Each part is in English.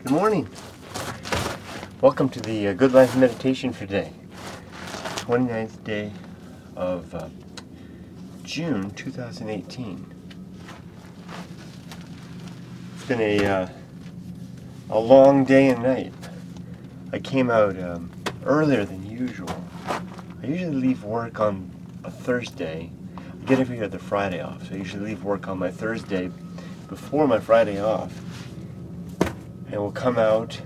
Good morning. Welcome to the Good Life meditation for today. 29th day of June 2018. It's been a long day and night. I came out earlier than usual. I usually leave work on a Thursday. I get every other Friday off, so I usually leave work on my Thursday before my Friday off. And we'll come out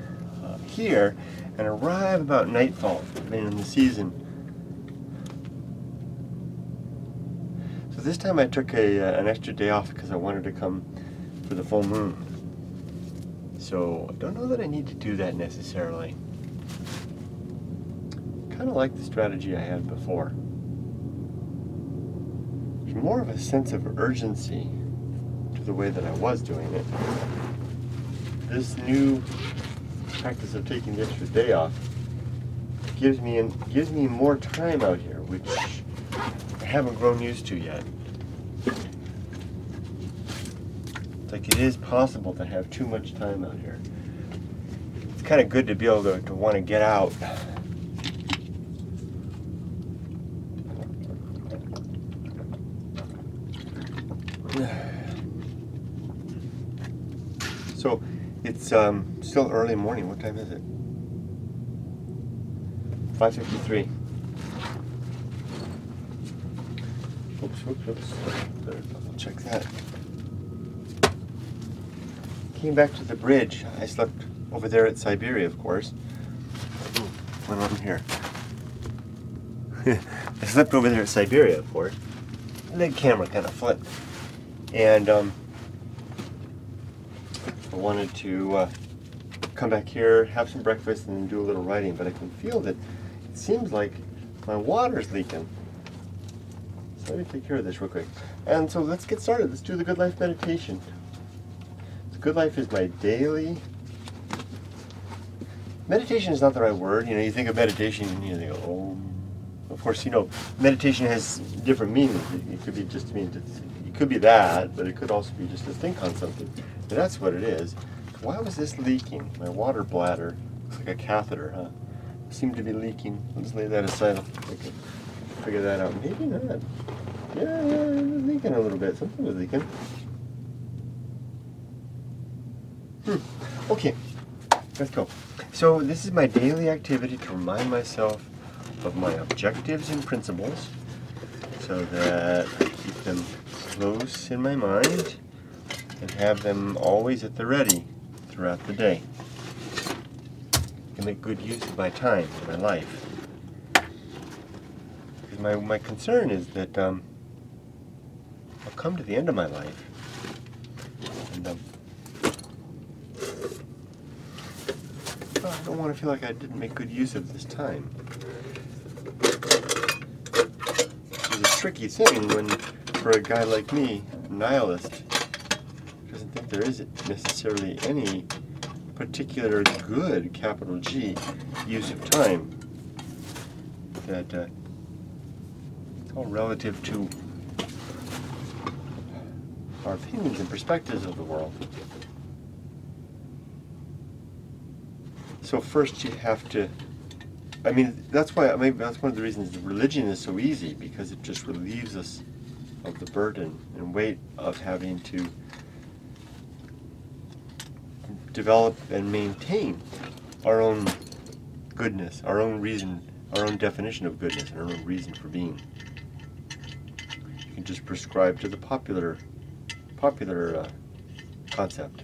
here and arrive about nightfall, depending on the season. So this time I took an extra day off because I wanted to come for the full moon. So I don't know that I need to do that necessarily. Kind of like the strategy I had before. There's more of a sense of urgency to the way that I was doing it. This new practice of taking the extra day off gives me more time out here, which I haven't grown used to yet. It's like it is possible to have too much time out here. It's kind of good to be able to want to get out. So it's still early morning. What time is it? 5:53. Oops. Better double check that. Came back to the bridge. I slept over there at Siberia, of course. Went on here. I slept over there at Siberia, of course. The camera kind of flipped. And I wanted to come back here, have some breakfast, and then do a little writing, but I can feel that it seems like my water's leaking. So let me take care of this real quick. And so let's get started. Let's do the Good Life meditation. The Good Life is my daily... Meditation is not the right word. You know, you think of meditation and you think, oh... Of course, you know, meditation has different meanings. It could be just it could be that, but it could also be just to think on something. And that's what it is. Why was this leaking? My water bladder looks like a catheter, huh? It seemed to be leaking. Let's lay that aside. I can figure that out. Maybe not. Yeah, it was leaking a little bit. Something was leaking. Okay, let's go. So this is my daily activity to remind myself of my objectives and principles so that I keep them close in my mind and have them always at the ready throughout the day. I can make good use of my time, my life. Because my concern is that I'll come to the end of my life and I don't want to feel like I didn't make good use of this time. It's a tricky thing when, for a guy like me, a nihilist, doesn't think there is necessarily any particular good, capital G, use of time. That it's all relative to our opinions and perspectives of the world. So first you have to, I mean, that's why, maybe that's one of the reasons that religion is so easy, because it just relieves us of the burden and weight of having to develop and maintain our own goodness, our own reason, our own definition of goodness, and our own reason for being. You can just prescribe to the popular concept.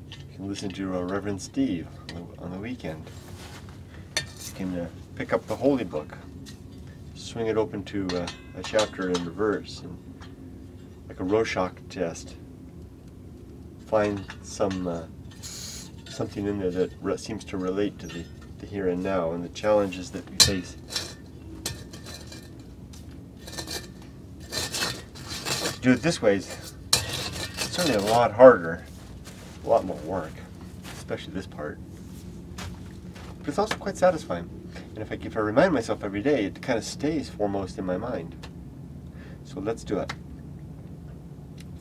You can listen to Reverend Steve on the weekend. You can pick up the Holy Book, swing it open to a chapter in reverse, and like a Rorschach test, find something in there that seems to relate to the here and now and the challenges that we face. To do it this way is certainly a lot harder, a lot more work, especially this part. But it's also quite satisfying. And if I remind myself every day, it kind of stays foremost in my mind. So let's do it.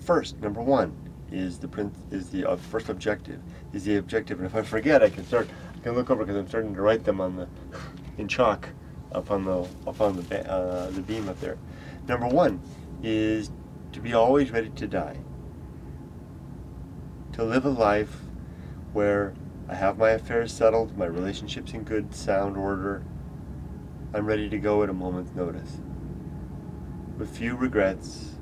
First, number one, is the first objective, is the objective. And if I forget, I can look over because I'm starting to write them in chalk up on the beam up there. Number one is to be always ready to die. To live a life where I have my affairs settled, my relationships in good, sound order. I'm ready to go at a moment's notice, with few regrets.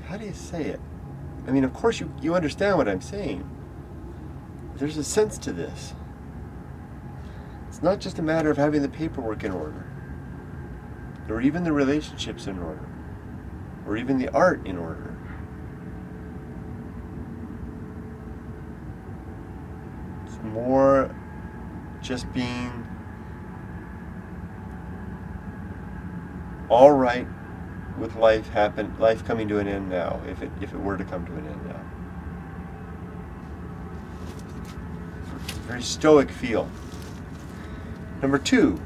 How do you say it? I mean, of course you understand what I'm saying. There's a sense to this. It's not just a matter of having the paperwork in order, or even the relationships in order, or even the art in order. It's more just being all right with life coming to an end now, if it were to come to an end now. It's a very stoic feel. Number two,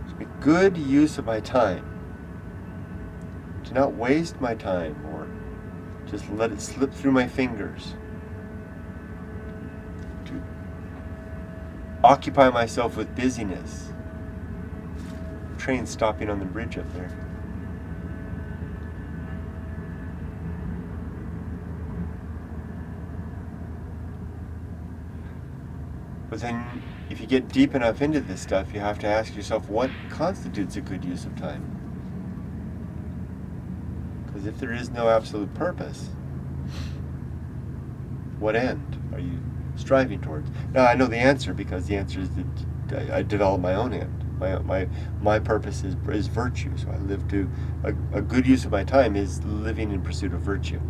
to make good use of my time. To not waste my time or just let it slip through my fingers. To occupy myself with busyness. Train stopping on the bridge up there. But then, if you get deep enough into this stuff, you have to ask yourself, what constitutes a good use of time? Because if there is no absolute purpose, what end are you striving towards? Now, I know the answer, because the answer is that I develop my own end. My purpose is virtue, so I live to a good use of my time is living in pursuit of virtue.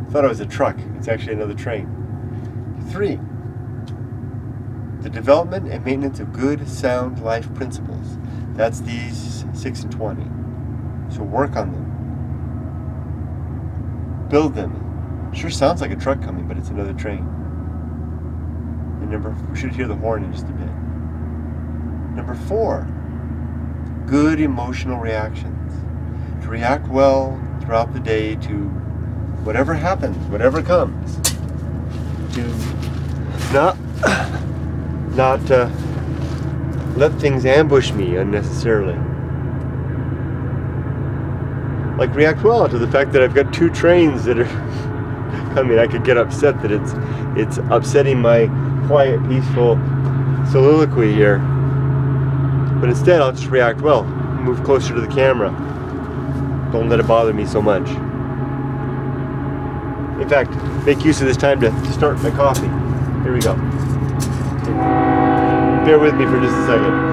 I thought it was a truck. It's actually another train. 3. The development and maintenance of good, sound life principles. That's these 6 and 20. So work on them. Build them. Sure sounds like a truck coming, but it's another train. And we should hear the horn in just a bit. Number 4, good emotional reactions. To react well throughout the day to whatever happens, whatever comes. To not let things ambush me unnecessarily. Like react well to the fact that I've got 2 trains that are coming. I could get upset that it's upsetting my quiet, peaceful soliloquy here. But instead, I'll just react well. Move closer to the camera. Don't let it bother me so much. In fact, make use of this time to start my coffee. Here we go. Bear with me for just a second.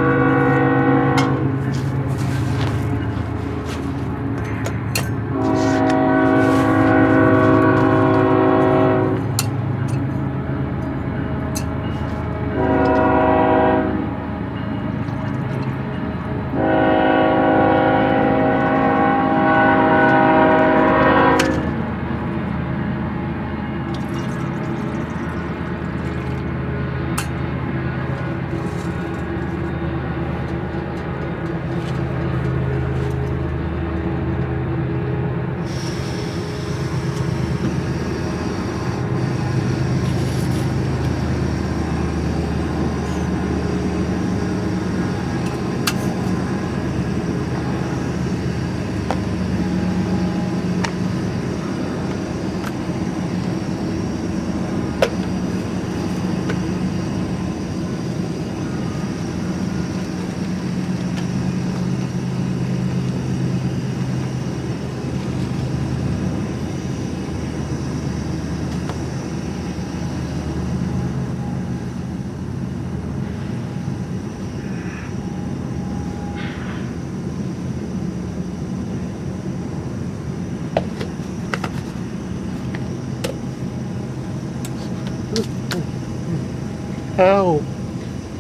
Ow.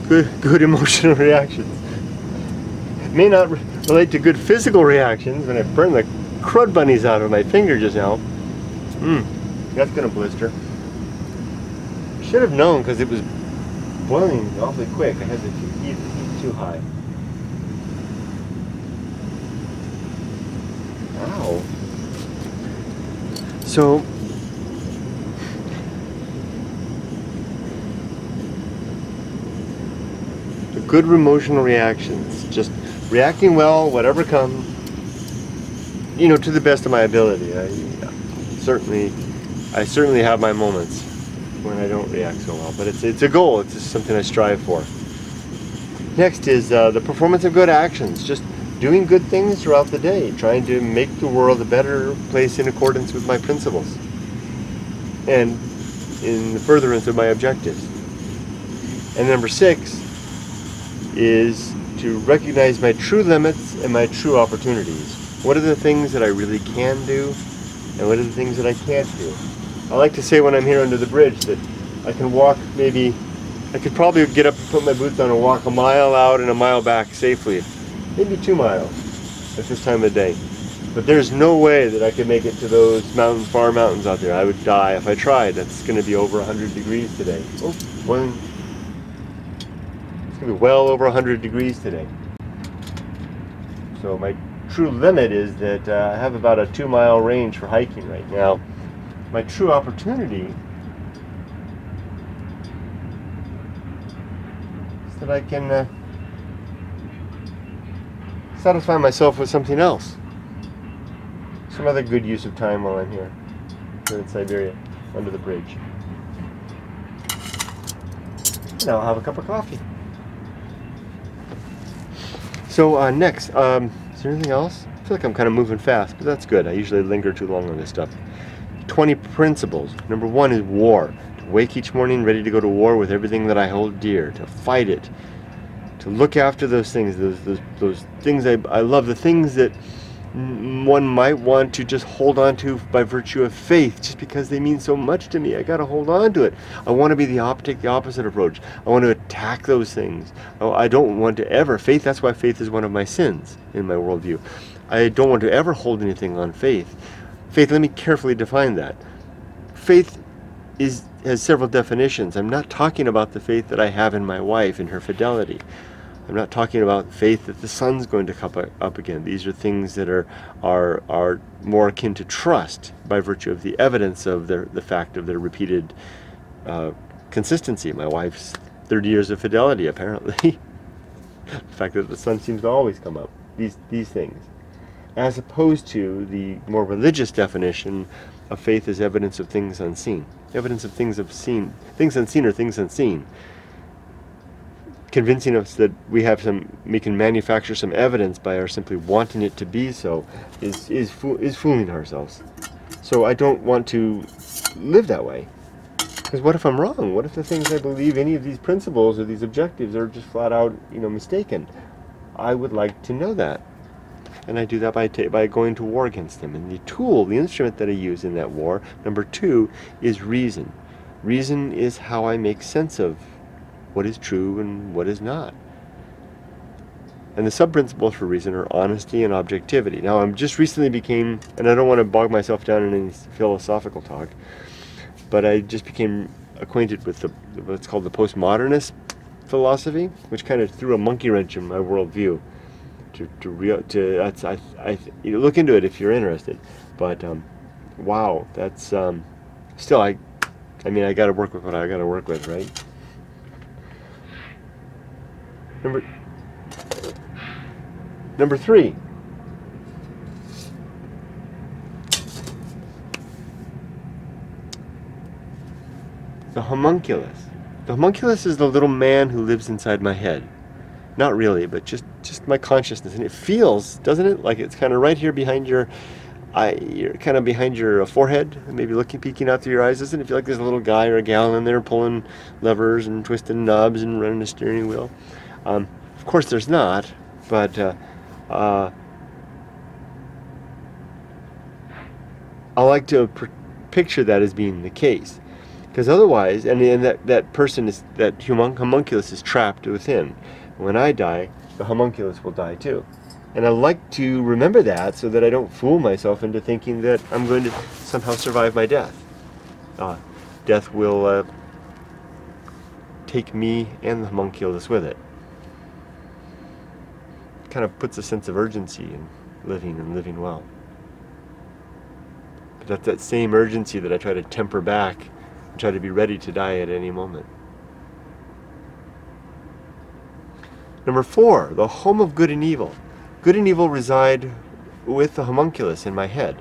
good emotional reactions. It may not relate to good physical reactions. When I burned the crud bunnies out of my finger just now, that's gonna blister. Should have known because it was boiling awfully quick. I had the heat too high. Ow. So, the good emotional reactions, just reacting well, whatever comes, you know, to the best of my ability. I certainly have my moments when I don't react so well, but it's a goal. It's just something I strive for. Next is the performance of good actions, just doing good things throughout the day, trying to make the world a better place in accordance with my principles and in the furtherance of my objectives. And number 6 is to recognize my true limits and my true opportunities. What are the things that I really can do, and what are the things that I can't do? I like to say when I'm here under the bridge that I can walk maybe, I could probably get up and put my boots on and walk a mile out and a mile back safely. Maybe 2 miles at this time of day. But there's no way that I could make it to those mountains, far mountains out there. I would die if I tried. That's going to be over 100 degrees today. Oh, well, it's going to be well over 100 degrees today. So my true limit is that I have about a 2-mile range for hiking right now. My true opportunity is that I can satisfy myself with something else. Some other good use of time while I'm here in Siberia, under the bridge. And I'll have a cup of coffee. So next, is there anything else? I feel like I'm kind of moving fast, but that's good. I usually linger too long on this stuff. 20 principles. Number 1 is war. To wake each morning ready to go to war with everything that I hold dear. To fight it. To look after those things. Those things I love. The things that one might want to just hold on to by virtue of faith, just because they mean so much to me. I got to hold on to it. I want to be the opposite approach. I want to attack those things. I don't want to ever, faith, that's why faith is one of my sins in my worldview. I don't want to ever hold anything on faith. Faith, let me carefully define that. Faith has several definitions. I'm not talking about the faith that I have in my wife and her fidelity. I'm not talking about faith that the sun's going to come up again. These are things that are more akin to trust by virtue of the evidence of the fact of their repeated consistency. My wife's 30 years of fidelity, apparently. The fact that the sun seems to always come up. These things. As opposed to the more religious definition of faith as evidence of things unseen. Evidence of things unseen. Things unseen are things unseen. Convincing us that we can manufacture some evidence by our simply wanting it to be so is fooling ourselves. So I don't want to live that way. Because what if I'm wrong? What if the things I believe, any of these principles or these objectives, are just flat out, mistaken? I would like to know that. And I do that by going to war against them. And the tool, the instrument that I use in that war, number 2, is reason. Reason is how I make sense of what is true and what is not. And the sub-principles for reason are honesty and objectivity. Now, I'm just recently became, and I don't want to bog myself down in any philosophical talk, but I just became acquainted with what's called the postmodernist philosophy, which kind of threw a monkey wrench in my worldview. You look into it if you're interested. But wow, that's still I got to work with what I got to work with, right? Number 3. The homunculus. The homunculus is the little man who lives inside my head. Not really, but just my consciousness. And it feels, doesn't it, like it's kind of right here behind your kind of behind your forehead, maybe peeking out through your eyes. Doesn't it feel like there's a little guy or a gal in there pulling levers and twisting knobs and running a steering wheel? Of course there's not, but I like to picture that as being the case. Because otherwise, and that person is, that homunculus is trapped within. When I die, the homunculus will die too. And I like to remember that so that I don't fool myself into thinking that I'm going to somehow survive my death. Death will take me and the homunculus with it. Kind of puts a sense of urgency in living and living well. But that's that same urgency that I try to temper back and try to be ready to die at any moment. Number 4, the home of good and evil. Good and evil reside with the homunculus in my head.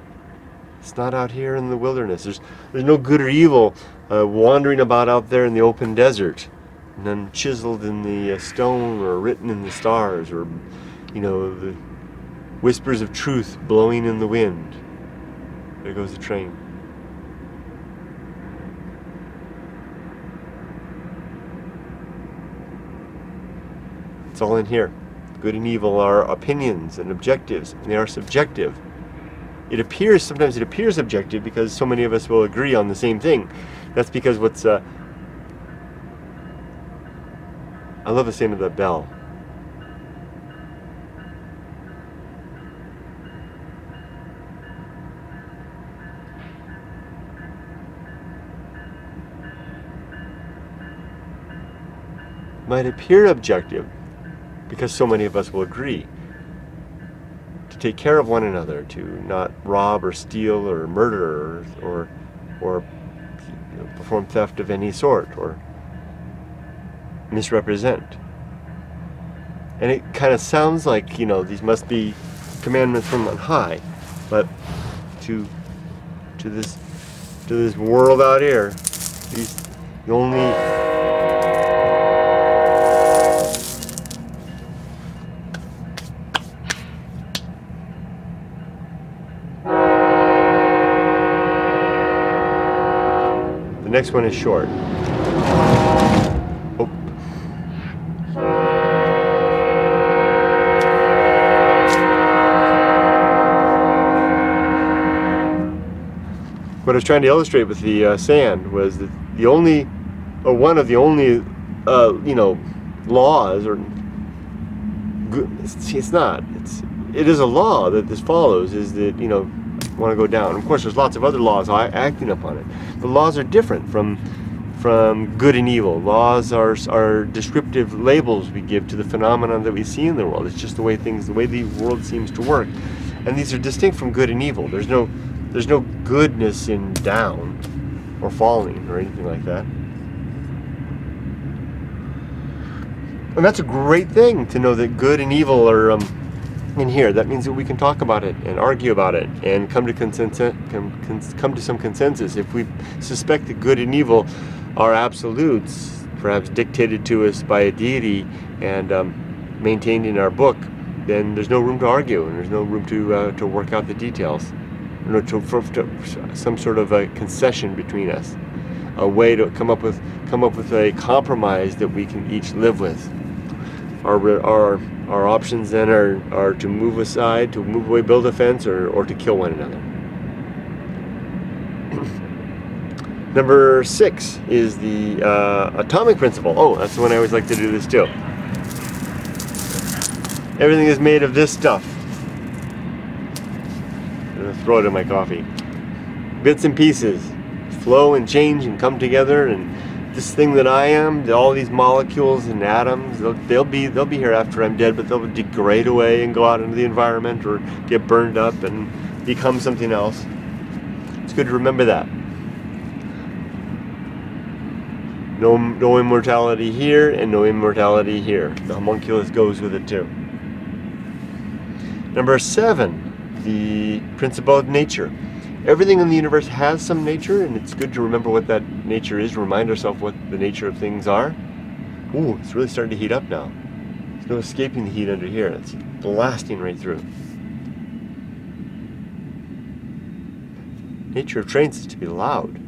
It's not out here in the wilderness. There's no good or evil wandering about out there in the open desert, none chiseled in the stone or written in the stars, or the whispers of truth blowing in the wind. There goes the train. It's all in here. Good and evil are opinions and objectives, and they are subjective. Sometimes it appears objective because so many of us will agree on the same thing. That's because I love the sound of that bell. Might appear objective because so many of us will agree to take care of one another, to not rob or steal or murder or perform theft of any sort or misrepresent. And it kind of sounds like these must be commandments from on high, but to this world out here, the only the next one is short. Oh. What I was trying to illustrate with the sand was that one of the only laws, or it is a law that this follows, is that want to go down. Of course, there's lots of other laws acting upon it. The laws are different from good and evil. Laws are descriptive labels we give to the phenomenon that we see in the world. It's just the way the world seems to work. And these are distinct from good and evil. There's no goodness in down or falling or anything like that. And that's a great thing to know that good and evil are in here. That means that we can talk about it and argue about it and come to some consensus. If we suspect that good and evil are absolutes, perhaps dictated to us by a deity and maintained in our book, then there's no room to argue and there's no room to work out the details. For some sort of a concession between us, a way to come up with a compromise that we can each live with. Our options then are to move aside, to move away, build a fence, or to kill one another. Number 6 is the atomic principle. Oh, that's the one I always like to do this too. Everything is made of this stuff. I'm gonna throw it in my coffee. Bits and pieces flow and change and come together, and this thing that I am, all these molecules and atoms, they'll be here after I'm dead, but they'll degrade away and go out into the environment or get burned up and become something else. It's good to remember that. No immortality here and no immortality here. The homunculus goes with it too. Number 7, the principle of nature. Everything in the universe has some nature, and it's good to remember what that nature is, to remind ourselves what the nature of things are. Ooh, it's really starting to heat up now. There's no escaping the heat under here. It's blasting right through. Nature of trains is to be loud,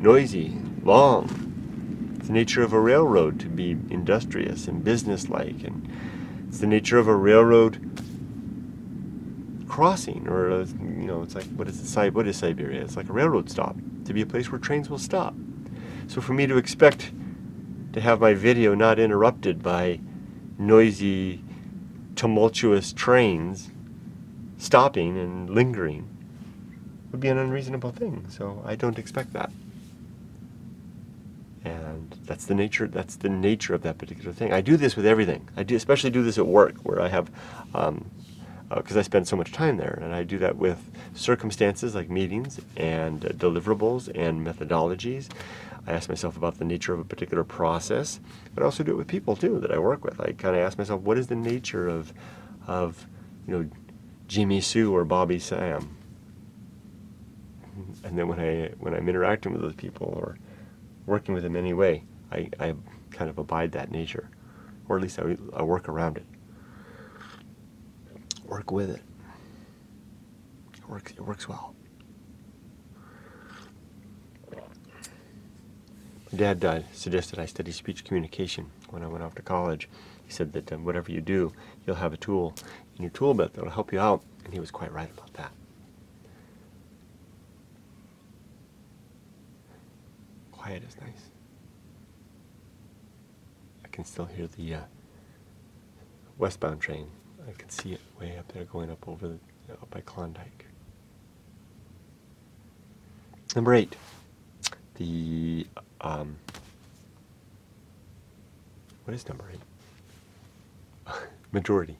noisy, long. It's the nature of a railroad to be industrious and businesslike, and it's the nature of a railroad crossing, or it's like, what is Siberia? It's like a railroad stop, to be a place where trains will stop. So for me to expect to have my video not interrupted by noisy, tumultuous trains stopping and lingering would be an unreasonable thing. So I don't expect that. And that's the nature of that particular thing. I do this with everything. I do especially do this at work, where I have because I spend so much time there, and I do that with circumstances like meetings and deliverables and methodologies. I ask myself about the nature of a particular process, but I also do it with people too that I work with. I kind of ask myself, what is the nature of Jimmy Sue or Bobby Sam? And then when I'm interacting with those people or working with them anyway, I kind of abide that nature, or at least I work around it. Work with it. It works well. My dad suggested I study speech communication when I went off to college. He said that whatever you do, you'll have a tool in your tool belt that'll help you out, and he was quite right about that. Quiet is nice. I can still hear the westbound train. I can see it way up there going up over up by Klondike. Number 8, the what is number 8? Maturity.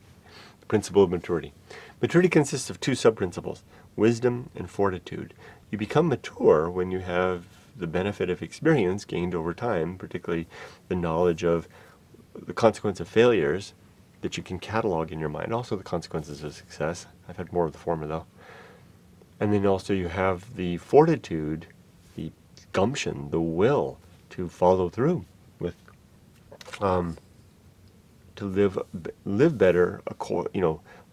The principle of maturity. Maturity consists of 2 sub-principles: wisdom and fortitude. You become mature when you have the benefit of experience gained over time, particularly the knowledge of the consequence of failures that you can catalog in your mind, also the consequences of success. I've had more of the former though. And then also you have the fortitude, the gumption, the will to follow through with, to live better,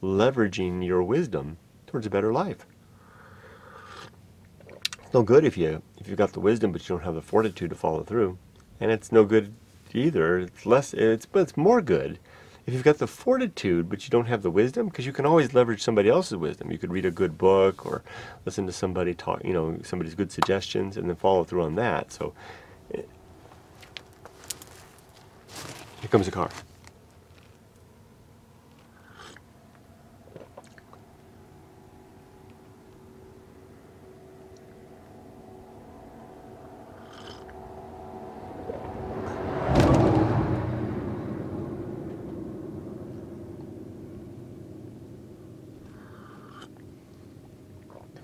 leveraging your wisdom towards a better life. It's no good if you've got the wisdom but you don't have the fortitude to follow through, and it's no good either. It's more good if you've got the fortitude but you don't have the wisdom, because you can always leverage somebody else's wisdom. You could read a good book or listen to somebody talk, somebody's good suggestions, and then follow through on that. So here comes a car.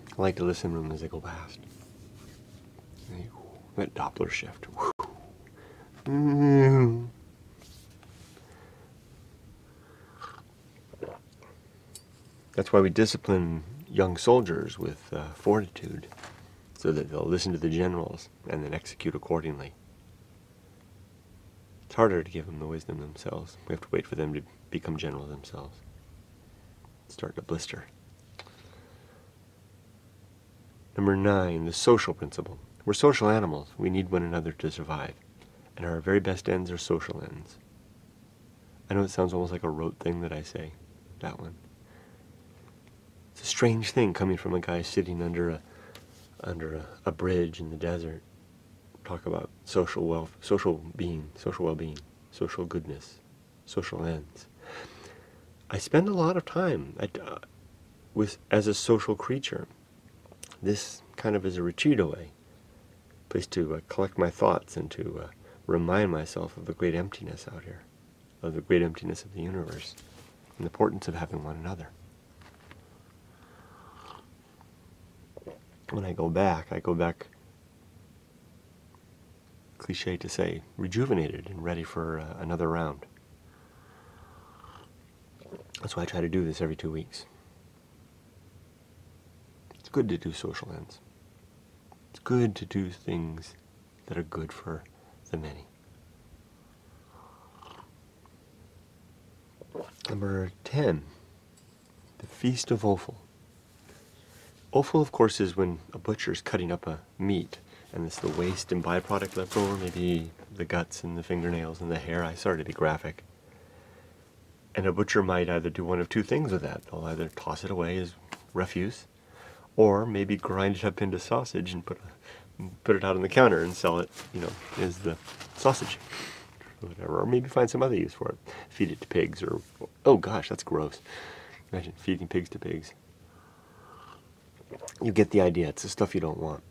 I like to listen to them as they go past. That Doppler shift. That's why we discipline young soldiers with fortitude, so that they'll listen to the generals and then execute accordingly. It's harder to give them the wisdom themselves. We have to wait for them to become generals themselves. Start to blister. Number 9, the social principle. We're social animals. We need one another to survive. And our very best ends are social ends. I know it sounds almost like a rote thing that I say, that one. It's a strange thing coming from a guy sitting under a bridge in the desert. Talk about social well-being, social goodness, social ends. I spend a lot of time as a social creature. This kind of is a retreat away, place to collect my thoughts and to remind myself of the great emptiness out here, of the great emptiness of the universe, and the importance of having one another. When I go back, cliche to say, rejuvenated and ready for another round. That's why I try to do this every 2 weeks. It's good to do social ends. It's good to do things that are good for the many. Number 10, the Feast of Offal. Offal, of course, is when a butcher is cutting up a meat, and it's the waste and byproduct left over, maybe the guts and the fingernails and the hair. I started to be graphic. And a butcher might either do one of 2 things with that. They'll either toss it away as refuse, or maybe grind it up into sausage and put put it out on the counter and sell it, as the sausage or whatever, or maybe find some other use for it. Feed it to pigs, or, oh gosh, that's gross. Imagine feeding pigs to pigs. You get the idea. It's the stuff you don't want.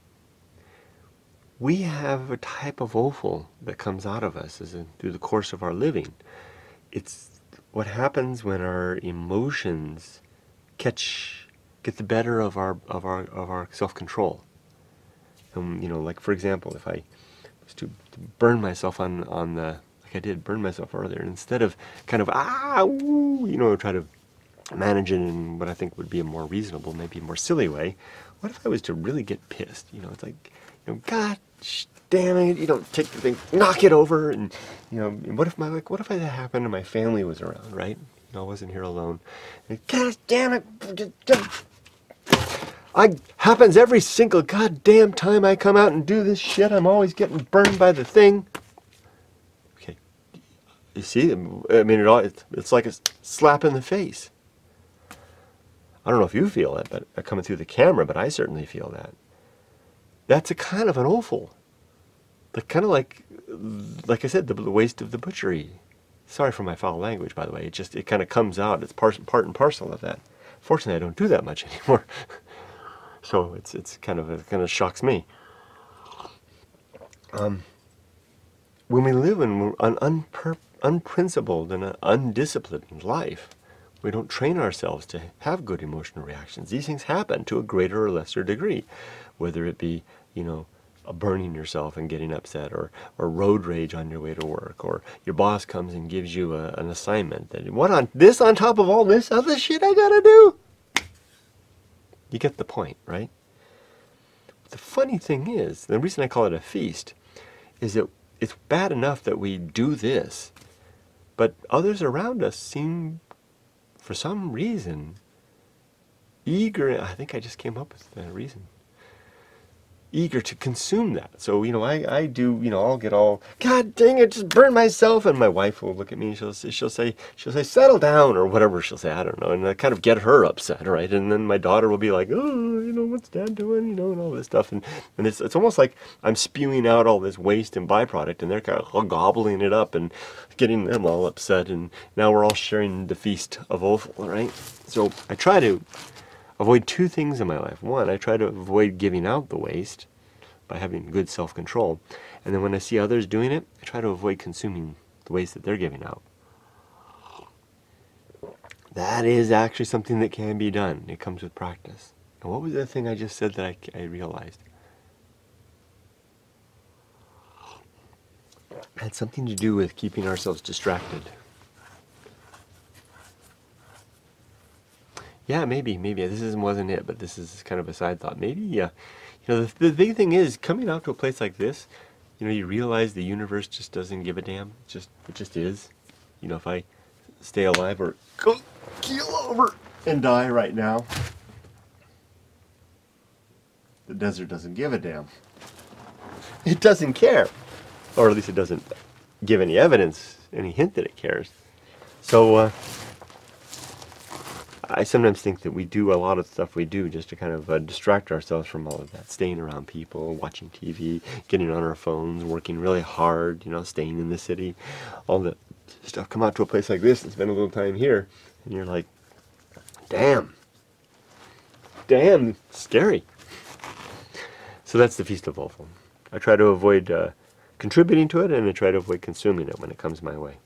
We have a type of offal that comes out of us through the course of our living. It's what happens when our emotions get the better of our self-control. And like for example, if I was to burn myself on the, like I did, burn myself earlier, and instead of kind of try to manage it in what I think would be a more reasonable, maybe a more silly way, what if I was to really get pissed? It's like, God damn it, take the thing, knock it over, and what if that happened and my family was around, right? I wasn't here alone. And, God damn it, happens every single goddamn time I come out and do this shit. I'm always getting burned by the thing. Okay, you see, I mean, it's like a slap in the face. I don't know if you feel it, but coming through the camera, but I certainly feel that. That's a kind of an offal. Kind of like I said, the waste of the butchery. Sorry for my foul language, by the way. It kind of comes out. It's part and parcel of that. Fortunately, I don't do that much anymore. So it kind of shocks me. When we live in an unprincipled and an undisciplined life, we don't train ourselves to have good emotional reactions. These things happen to a greater or lesser degree, whether it be, burning yourself and getting upset, or road rage on your way to work, or your boss comes and gives you an assignment that, on top of all this other shit I gotta do? You get the point, right? The funny thing is, the reason I call it a feast is that it's bad enough that we do this, but others around us seem, for some reason, eager. I think I just came up with the reason. Eager to consume that. So, I do, I'll get all, God dang it, just burn myself. And my wife will look at me and she'll say, settle down, or whatever she'll say, I don't know. And I kind of get her upset, right? And then my daughter will be like, oh, what's Dad doing? And all this stuff. And it's almost like I'm spewing out all this waste and byproduct, and they're kind of gobbling it up and getting them all upset. And now we're all sharing the feast of offal, right? So I try to avoid two things in my life. One, I try to avoid giving out the waste by having good self-control. And then when I see others doing it, I try to avoid consuming the waste that they're giving out. That is actually something that can be done. It comes with practice. And what was the thing I just said that I realized? It had something to do with keeping ourselves distracted. Yeah, maybe this wasn't it, but this is kind of a side thought. Maybe, the big thing is, coming out to a place like this, you realize the universe just doesn't give a damn. It just is. If I stay alive or go keel over and die right now, the desert doesn't give a damn. It doesn't care. Or at least it doesn't give any evidence, any hint that it cares. So, I sometimes think that we do a lot of stuff we do just to kind of distract ourselves from all of that. Staying around people, watching TV, getting on our phones, working really hard, staying in the city. All that stuff. Come out to a place like this and spend a little time here, and you're like, damn, scary. So that's the Feast of Offal. I try to avoid contributing to it, and I try to avoid consuming it when it comes my way.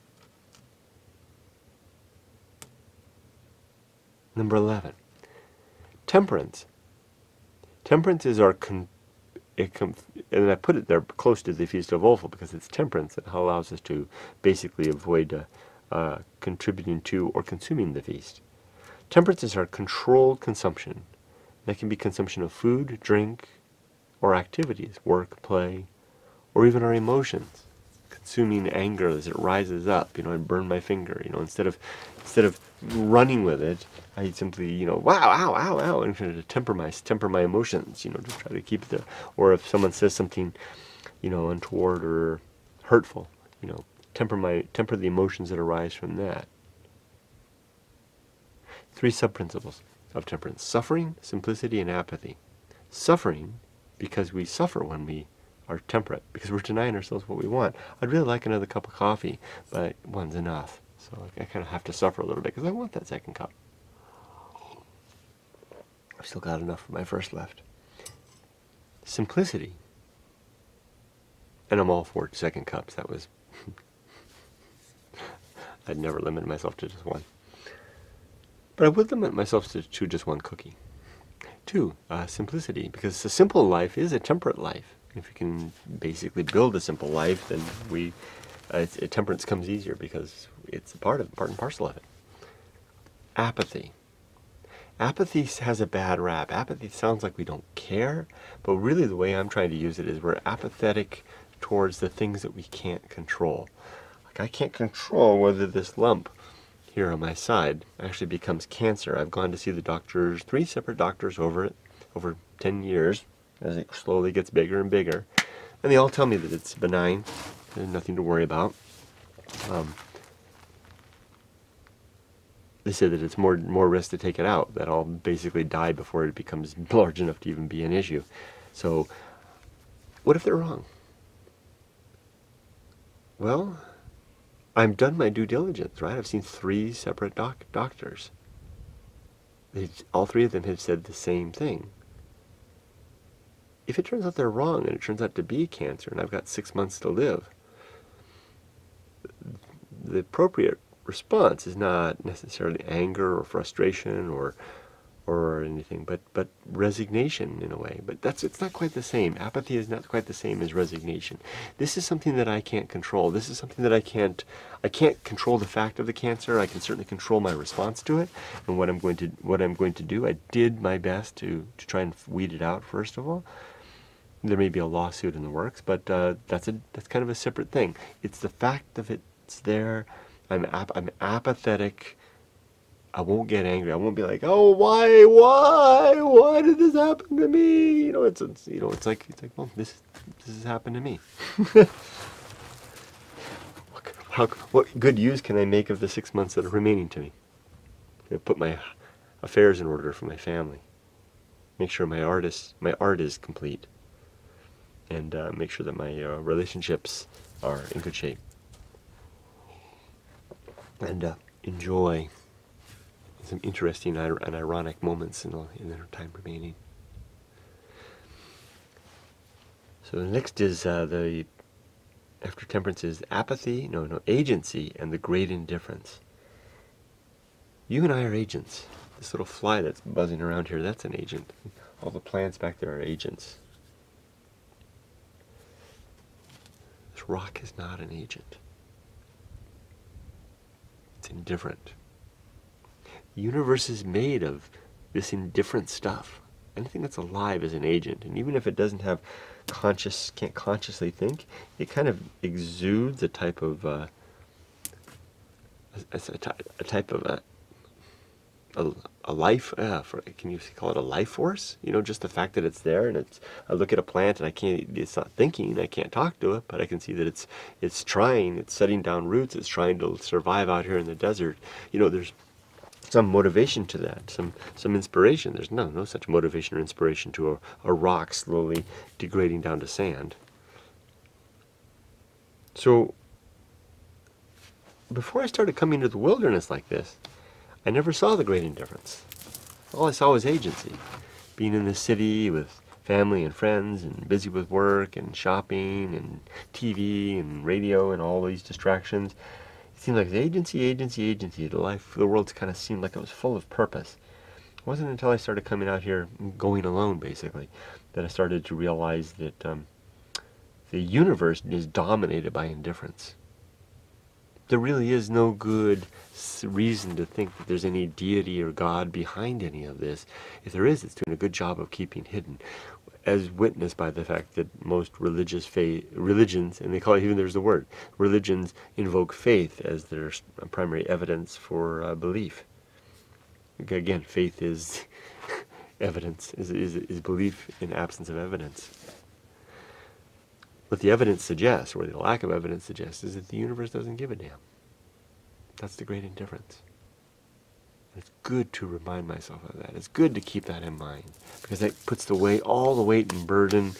Number 11, temperance. Temperance is our, and I put it there close to the Feast of Offal because it's temperance that allows us to basically avoid contributing to or consuming the feast. Temperance is our controlled consumption. That can be consumption of food, drink, or activities, work, play, or even our emotions. Consuming anger as it rises up, I burn my finger, instead of running with it, I simply, wow, ow, ow, ow, and try to temper my emotions, to try to keep it there. Or if someone says something, untoward or hurtful, temper the emotions that arise from that. 3 sub-principles of temperance: suffering, simplicity, and apathy. Suffering because we suffer when we are temperate, because we're denying ourselves what we want. I'd really like another cup of coffee, but one's enough. So I kind of have to suffer a little bit because I want that second cup. I've still got enough for my first left. Simplicity. And I'm all for second cups. That was... I'd never limit myself to just one. But I would limit myself to just one cookie. 2, simplicity, because a simple life is a temperate life. If you can basically build a simple life, then temperance comes easier because it's part and parcel of it. Apathy. Apathy has a bad rap. Apathy sounds like we don't care, but really the way I'm trying to use it is we're apathetic towards the things that we can't control. Like I can't control whether this lump here on my side actually becomes cancer. I've gone to see the doctors, 3 separate doctors over it, over 10 years, as it slowly gets bigger and bigger. And they all tell me that it's benign, there's nothing to worry about. They say that it's more risk to take it out, that I'll basically die before it becomes large enough to even be an issue. So, what if they're wrong? Well, I've done my due diligence, right? I've seen 3 separate doctors. All 3 of them have said the same thing. If it turns out they're wrong and it turns out to be cancer and I've got 6 months to live, the appropriate response is not necessarily anger or frustration or anything, but resignation in a way. But it's not quite the same. Apathy is not quite the same as resignation. This is something that I can't control. This is something that I can't control the fact of the cancer. I can certainly control my response to it and what I'm going to do. I did my best to try and weed it out first of all. There may be a lawsuit in the works, but that's kind of a separate thing. It's the fact of it's there. I'm apathetic. I won't get angry. I won't be like, oh, why did this happen to me? It's like, well, this has happened to me. What good use can I make of the 6 months that are remaining to me? Put my affairs in order for my family. Make sure my art is complete, and make sure that my relationships are in good shape, and enjoy some interesting and ironic moments in the time remaining. So the next is after temperance is apathy, agency, and the great indifference. You and I are agents. This little fly that's buzzing around here, that's an agent. All the plants back there are agents. This rock is not an agent. It's indifferent. The universe is made of this indifferent stuff. Anything that's alive is an agent, and even if it doesn't have can't consciously think, it kind of exudes a type of a life. Can you call it a life force? Just the fact that it's there, and I look at a plant and it's not thinking. I can't talk to it, but I can see that it's trying. It's setting down roots. It's trying to survive out here in the desert. There's some motivation to that, some inspiration. There's no such motivation or inspiration to a rock slowly degrading down to sand. So before I started coming to the wilderness like this, I never saw the great indifference. All I saw was agency. Being in the city with family and friends and busy with work and shopping and TV and radio and all these distractions. It seemed like agency. The world kind of seemed like it was full of purpose. It wasn't until I started coming out here, going alone basically, that I started to realize that the universe is dominated by indifference. There really is no good reason to think that there's any deity or God behind any of this. If there is, it's doing a good job of keeping hidden, as witnessed by the fact that most religions, and they call it, even there's the word, religions invoke faith as their primary evidence for belief. Again, faith is evidence, is belief in absence of evidence. What the evidence suggests, or the lack of evidence suggests, is that the universe doesn't give a damn. That's the great indifference. it's good to remind myself of that. It's good to keep that in mind, because that puts all the weight and burden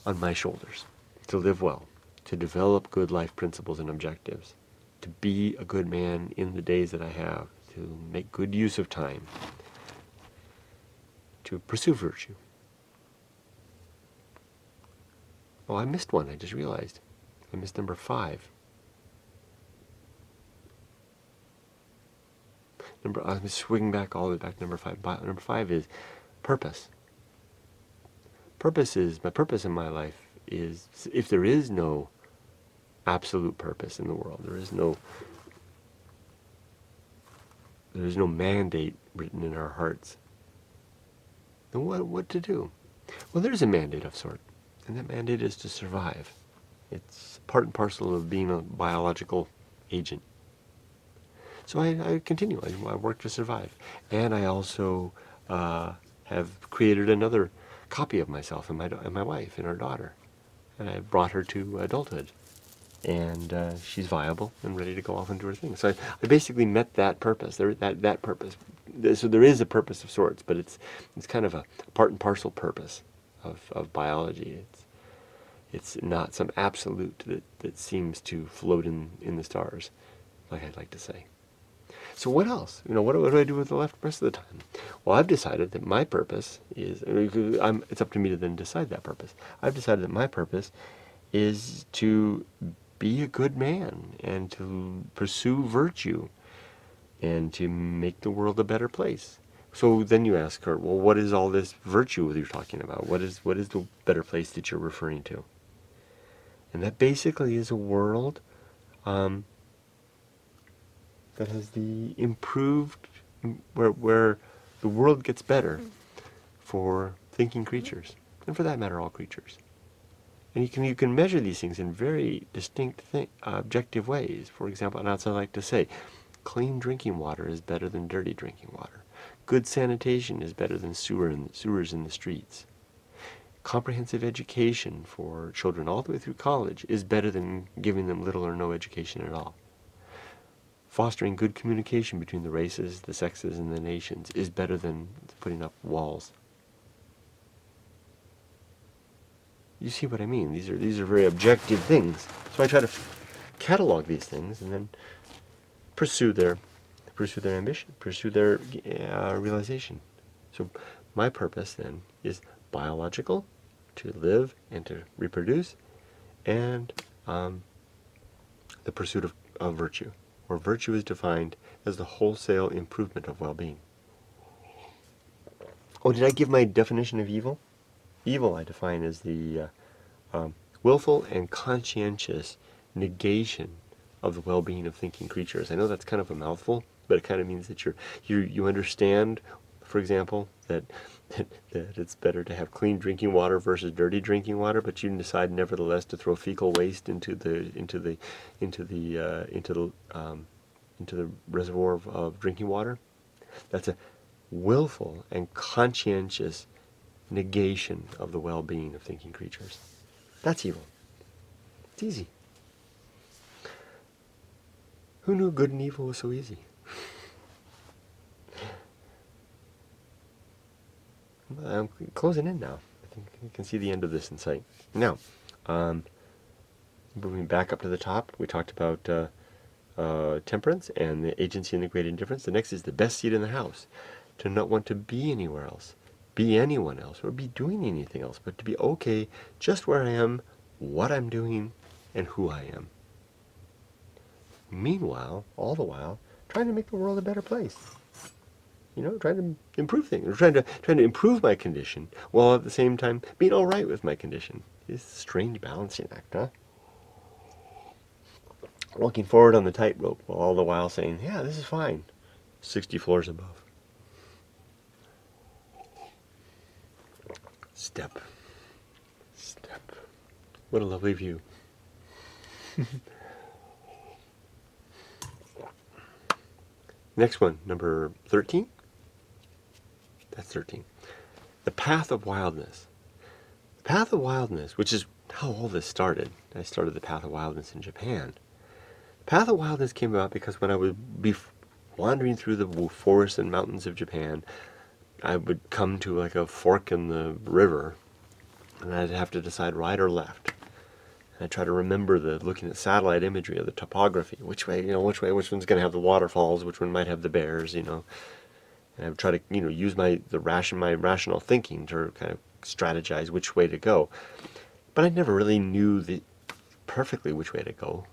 on my shoulders to live well, to develop good life principles and objectives, to be a good man in the days that I have, to make good use of time, to pursue virtue. Oh, I missed one. I just realized. I missed number 5. I'm swinging back all the way back to number 5. Number 5 is purpose. My purpose in my life is, if there is no absolute purpose in the world, there is no mandate written in our hearts, then what to do? Well, there's a mandate of sort, and that mandate is to survive. It's part and parcel of being a biological agent. So I continue. I work to survive. And I also have created another copy of myself and my wife and our daughter. And I brought her to adulthood. And she's viable and ready to go off and do her thing. So I basically met that purpose. That purpose. So there is a purpose of sorts, but it's kind of a part and parcel purpose of biology. It's not some absolute that seems to float in the stars, like I'd like to say. So what else? What do I do with the rest of the time? Well, I've decided that my purpose is, it's up to me to then decide that purpose. I've decided that my purpose is to be a good man and to pursue virtue and to make the world a better place. So then you ask her, well, what is all this virtue that you're talking about? What is the better place that you're referring to? And that basically is a world that has the improved, where the world gets better for thinking creatures, and for that matter, all creatures. And you can measure these things in very distinct, objective ways. For example, and I'd like to say, clean drinking water is better than dirty drinking water. Good sanitation is better than sewers in the streets. Comprehensive education for children all the way through college is better than giving them little or no education at all. Fostering good communication between the races, the sexes, and the nations is better than putting up walls. You see what I mean? These are very objective things. So I try to catalog these things and then pursue their ambition, pursue their realization. So my purpose then is biological, to live and to reproduce, and the pursuit of virtue, where virtue is defined as the wholesale improvement of well-being. Oh, did I give my definition of evil? Evil I define as the willful and conscientious negation of the well-being of thinking creatures. I know that's kind of a mouthful, but it kind of means that you understand, for example, that it's better to have clean drinking water versus dirty drinking water, but you decide nevertheless to throw fecal waste into the reservoir of drinking water. That's a willful and conscientious negation of the well-being of thinking creatures. That's evil. It's easy. Who knew good and evil was so easy? I'm closing in now. I think you can see the end of this in sight. Now, moving back up to the top, we talked about temperance and the agency and the great indifference. The next is the best seat in the house. To not want to be anywhere else, be anyone else, or be doing anything else, but to be okay just where I am, what I'm doing, and who I am. Meanwhile, all the while, trying to make the world a better place. Trying to improve things, or trying to improve my condition, while at the same time being all right with my condition. It's a strange balancing act, huh? Walking forward on the tightrope, while all the while saying, yeah, this is fine, 60 floors above. Step. Step. What a lovely view. Next one, number 13. That's 13. The path of wildness. The path of wildness, which is how all this started. I started the path of wildness in Japan. The path of wildness came about because when I was wandering through the forests and mountains of Japan, I would come to like a fork in the river, and I'd have to decide right or left. And I'd try to remember looking at satellite imagery of the topography, which one's going to have the waterfalls, which one might have the bears, And I would try to, use my rational thinking to kind of strategize which way to go. But I never really knew perfectly which way to go,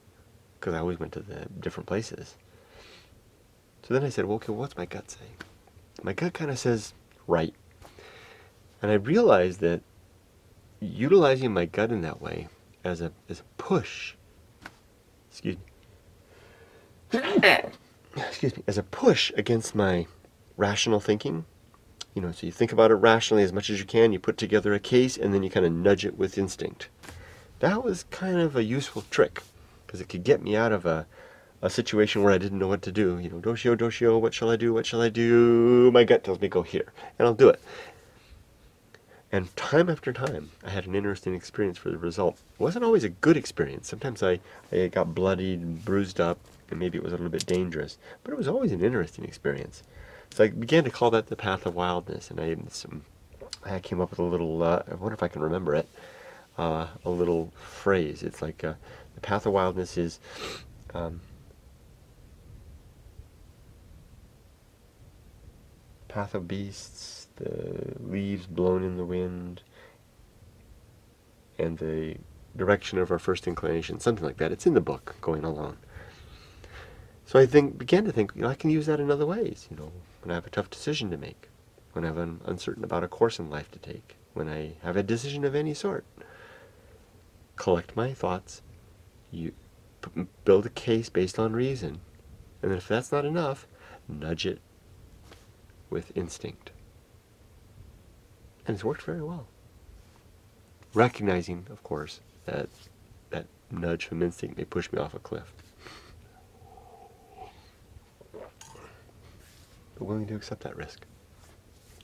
because I always went to the different places. So then I said, well, okay, what's my gut saying? My gut kind of says right. And I realized that utilizing my gut in that way as a push, excuse me, as a push against my rational thinking. So you think about it rationally as much as you can, you put together a case, and then you kind of nudge it with instinct. That was kind of a useful trick, because it could get me out of a situation where I didn't know what to do. Doshio, what shall I do? My gut tells me go here, and I'll do it. And time after time, I had an interesting experience for the result. It wasn't always a good experience. Sometimes I got bloodied and bruised up, and maybe it was a little bit dangerous, but it was always an interesting experience. So I began to call that the path of wildness, and I came up with a little, I wonder if I can remember it, a little phrase. It's like the path of wildness is path of beasts, the leaves blown in the wind, and the direction of our first inclination, something like that. It's in the book, Going Alone. So I began to think, I can use that in other ways, when I have a tough decision to make, when I'm uncertain about a course in life to take, when I have a decision of any sort. Collect my thoughts, build a case based on reason, and then if that's not enough, nudge it with instinct. And it's worked very well. Recognizing, of course, that that nudge from instinct may push me off a cliff. But willing to accept that risk.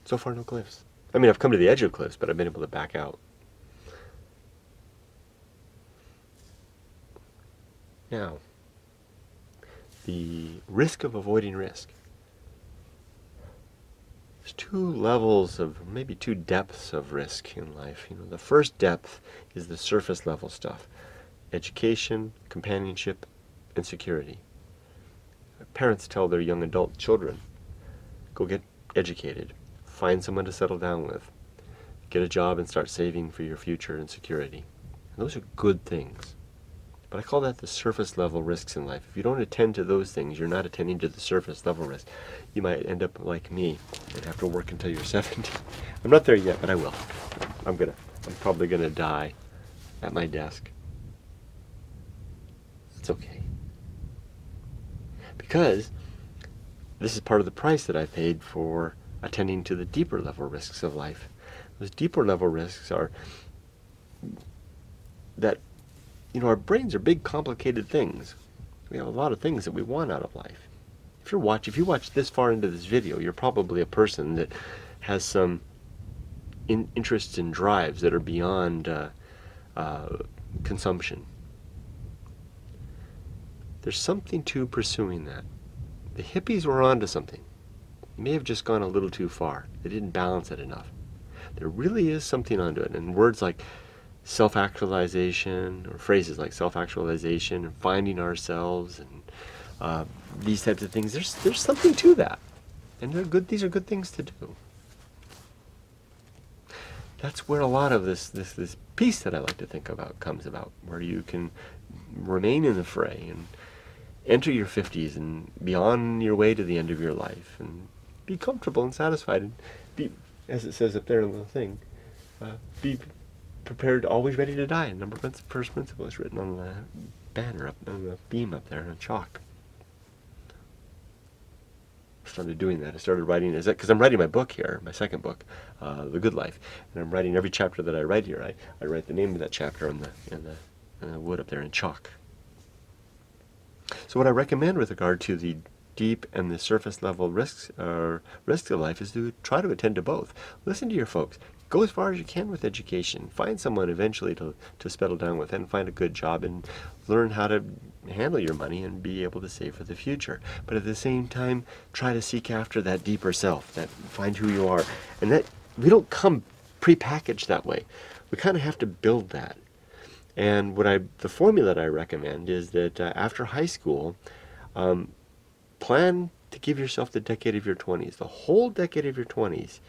So far, no cliffs. I mean, I've come to the edge of cliffs, but I've been able to back out. Now, the risk of avoiding risk. There's two levels of, maybe two depths of risk in life. The first depth is the surface level stuff. Education, companionship, and security. Parents tell their young adult children, go get educated, find someone to settle down with, get a job and start saving for your future and security. And those are good things. But I call that the surface level risks in life. If you don't attend to those things, you're not attending to the surface level risk. You might end up like me and have to work until you're 70. I'm not there yet, but I will. I'm probably gonna die at my desk. It's okay. Because this is part of the price that I paid for attending to the deeper level risks of life. Those deeper level risks are that, our brains are big, complicated things. We have a lot of things that we want out of life. If you watch this far into this video, you're probably a person that has some interests and drives that are beyond consumption. There's something to pursuing that. The hippies were onto something. They may have just gone a little too far. They didn't balance it enough. There really is something onto it, and words like self-actualization, or phrases like self-actualization and finding ourselves, and these types of things, there's something to that, and they're good. These are good things to do. That's where a lot of this piece that I like to think about comes about, where you can remain in the fray and enter your 50s and be on your way to the end of your life and be comfortable and satisfied, and be, as it says up there in the thing, be prepared, always ready to die. And number one, first principle is written on the banner up on the beam up there on chalk. I started doing that. I started writing, because I'm writing my book here, my second book, The Good Life, and I'm writing every chapter that I write here. I write the name of that chapter on the wood up there in chalk. So what I recommend with regard to the deep and the surface level risks of life is to try to attend to both. Listen to your folks. Go as far as you can with education. Find someone eventually to settle down with, and find a good job, and learn how to handle your money and be able to save for the future. But at the same time, try to seek after that deeper self, that find who you are. And that we don't come prepackaged that way. We kind of have to build that. And the formula that I recommend is that after high school, plan to give yourself the decade of your 20s, the whole decade of your 20s,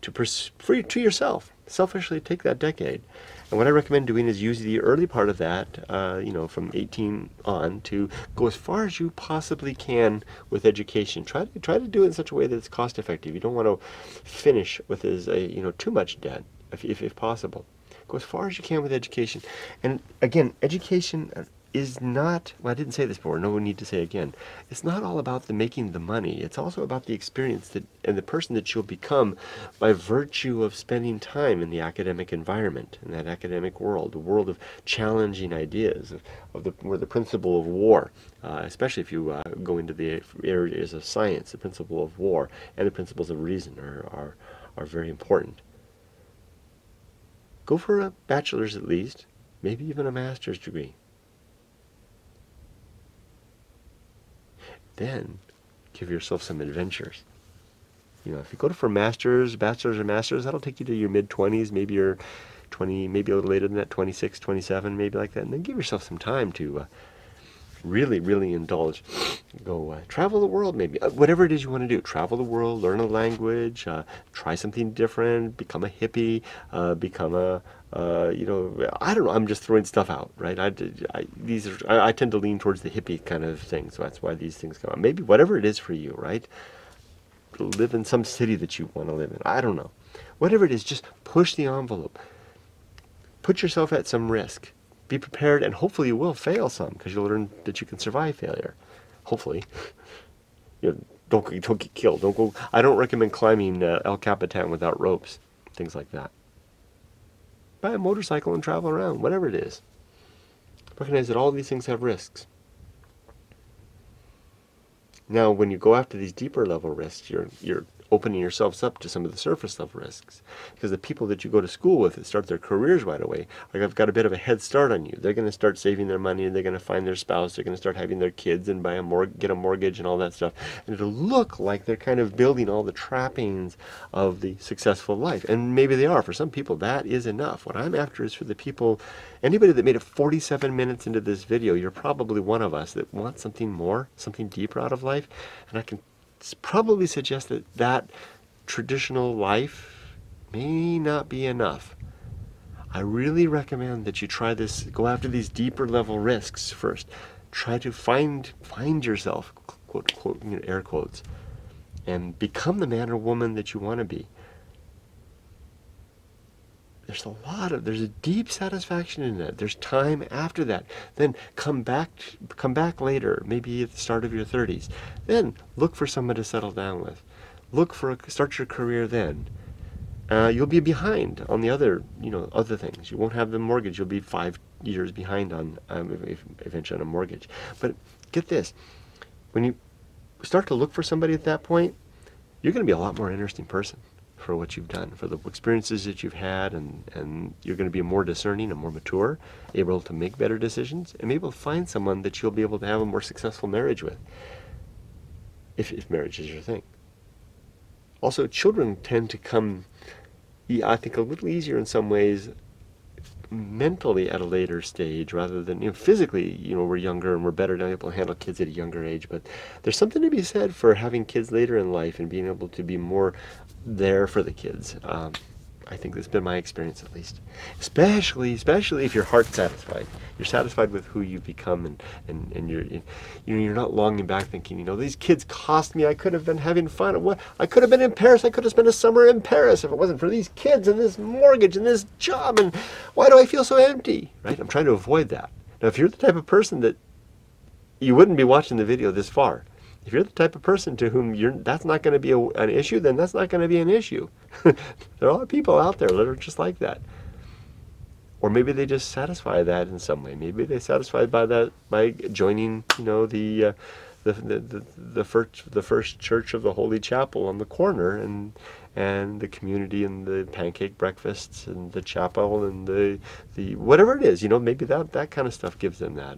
to yourself. Selfishly take that decade. And what I recommend doing is use the early part of that, from 18 on, to go as far as you possibly can with education. Try to do it in such a way that it's cost effective. You don't want to finish with too much debt, if possible. Go as far as you can with education. And again, education is not, well, I didn't say this before, no need to say again, it's not all about making the money. It's also about the experience and the person that you'll become by virtue of spending time in the academic environment, in that academic world, the world of challenging ideas, where the principle of war, especially if you go into the areas of science, the principle of war and the principles of reason are very important. Go for a bachelor's at least, maybe even a master's degree. Then give yourself some adventures. If you go for bachelor's or master's, that'll take you to your mid-20s, maybe you're 20, maybe a little later than that, 26, 27, maybe like that. And then give yourself some time to really, really indulge. Go travel the world, maybe. Whatever it is you want to do. Travel the world, learn a language, try something different, become a hippie, become I don't know, I'm just throwing stuff out, right? I tend to lean towards the hippie kind of thing, so that's why these things come out. Maybe whatever it is for you, right? Live in some city that you want to live in. I don't know. Whatever it is, just push the envelope. Put yourself at some risk. Be prepared, and hopefully you will fail some, because you'll learn that you can survive failure. Hopefully. Don't get killed. Don't go. I don't recommend climbing El Capitan without ropes, things like that. Buy a motorcycle and travel around, whatever it is. Recognize that all these things have risks. Now, when you go after these deeper level risks, you're opening yourselves up to some of the surface level risks. Because the people that you go to school with that start their careers right away have got a bit of a head start on you. They're going to start saving their money, and they're going to find their spouse, they're going to start having their kids and get a mortgage and all that stuff. And it'll look like they're kind of building all the trappings of the successful life. And maybe they are. For some people, that is enough. What I'm after is for the people, anybody that made it 47 minutes into this video, you're probably one of us that wants something more, something deeper out of life. And I can probably suggest that traditional life may not be enough. I really recommend that you try this, go after these deeper level risks first. Try to find yourself, quote, air quotes, and become the man or woman that you want to be. There's a deep satisfaction in that. There's time after that. Then come back later, maybe at the start of your 30s. Then look for someone to settle down with. Start your career then. You'll be behind on the other things. You won't have the mortgage. You'll be 5 years behind on eventually on a mortgage. But get this, when you start to look for somebody at that point, you're going to be a lot more interesting person for what you've done, for the experiences that you've had, and you're going to be more discerning and more mature, able to make better decisions, and be able to find someone that you'll be able to have a more successful marriage with, if marriage is your thing. Also, children tend to come, I think, a little easier in some ways mentally at a later stage rather than, physically, we're younger and we're better now able to handle kids at a younger age, but there's something to be said for having kids later in life and being able to be more there for the kids. I think that's been my experience, at least. Especially if your heart's satisfied. You're satisfied with who you've become, and you're not longing back thinking, these kids cost me. I could have been having fun. I could have been in Paris. I could have spent a summer in Paris if it wasn't for these kids and this mortgage and this job. And why do I feel so empty? Right? I'm trying to avoid that. Now, if you're the type of person that you wouldn't be watching the video this far. If you're the type of person to whom that's not going to be an issue, then that's not going to be an issue. There are a lot of people out there that are just like that. Or maybe they just satisfy that in some way. Maybe they're satisfied by that by joining, the first church of the Holy Chapel on the corner, and and the community and the pancake breakfasts and the chapel and the whatever it is, maybe that kind of stuff gives them that,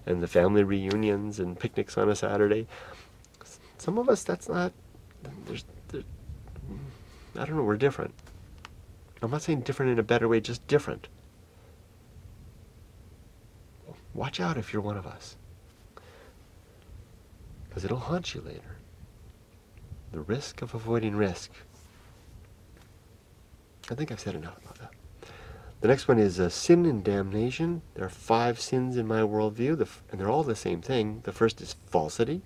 and the family reunions and picnics on a Saturday. Some of us, that's not. I don't know. We're different. I'm not saying different in a better way, just different. Watch out if you're one of us, because it'll haunt you later. The risk of avoiding risk. I think I've said enough about that. The next one is sin and damnation. There are 5 sins in my worldview, and they're all the same thing. The first is falsity,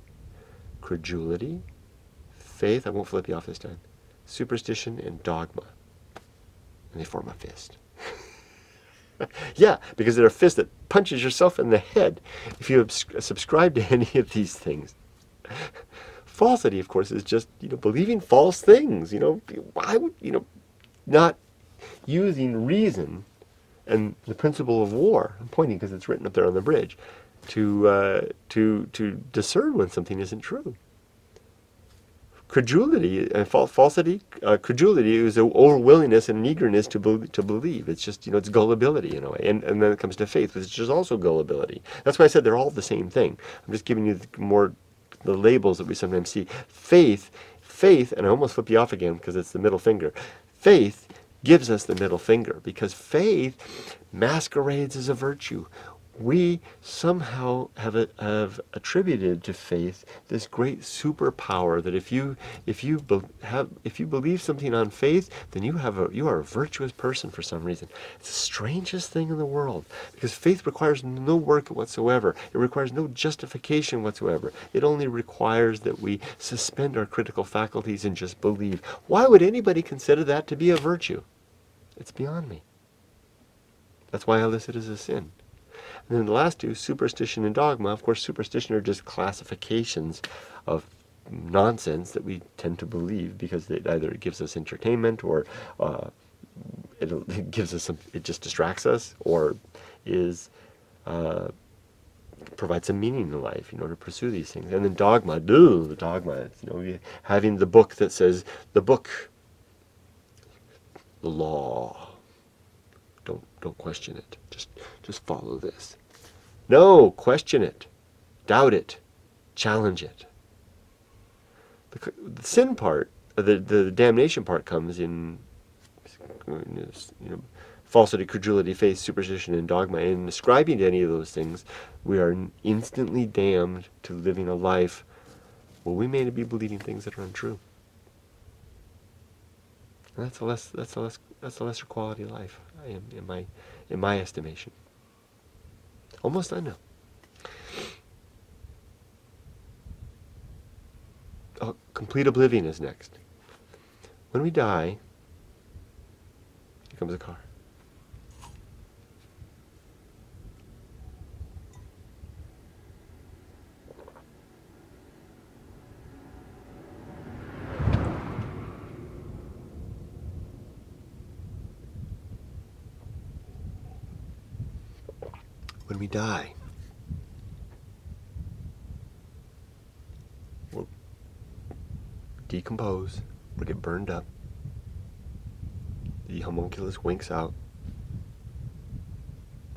credulity, faith, I won't flip you off this time, superstition, and dogma. And they form a fist. Yeah, because they're a fist that punches yourself in the head if you subscribe to any of these things. Falsity, of course, is just, believing false things. Why would, not using reason and the principle of war. I'm pointing because it's written up there on the bridge to discern when something isn't true. Credulity and falsity. Credulity is an overwillingness and an eagerness to believe. It's just, it's gullibility in a way. And then it comes to faith, which is also gullibility. That's why I said they're all the same thing. I'm just giving you the labels that we sometimes see. Faith, and I almost flip you off again because it's the middle finger. Faith gives us the middle finger because faith masquerades as a virtue. We somehow have attributed to faith this great superpower that if you believe something on faith, then you are a virtuous person for some reason. It's the strangest thing in the world because faith requires no work whatsoever. It requires no justification whatsoever. It only requires that we suspend our critical faculties and just believe. Why would anybody consider that to be a virtue? It's beyond me. That's why I list it as a sin. And then the last two, superstition and dogma. Of course, superstition are just classifications of nonsense that we tend to believe because it either gives us entertainment or it just distracts us or provides some meaning in life, to pursue these things. And then dogma, the dogma, having the book that says the book, the law. Don't question it. Just follow this. No, question it. Doubt it. Challenge it. The sin part, the damnation part comes in falsity, credulity, faith, superstition, and dogma. And in ascribing to any of those things, we are instantly damned to living a life where we may be believing things that are untrue. And that's a lesser quality life, in my estimation. Almost done now. Oh, complete oblivion is next. When we die, here comes a car. When we die, we'll decompose, we'll get burned up, the homunculus winks out,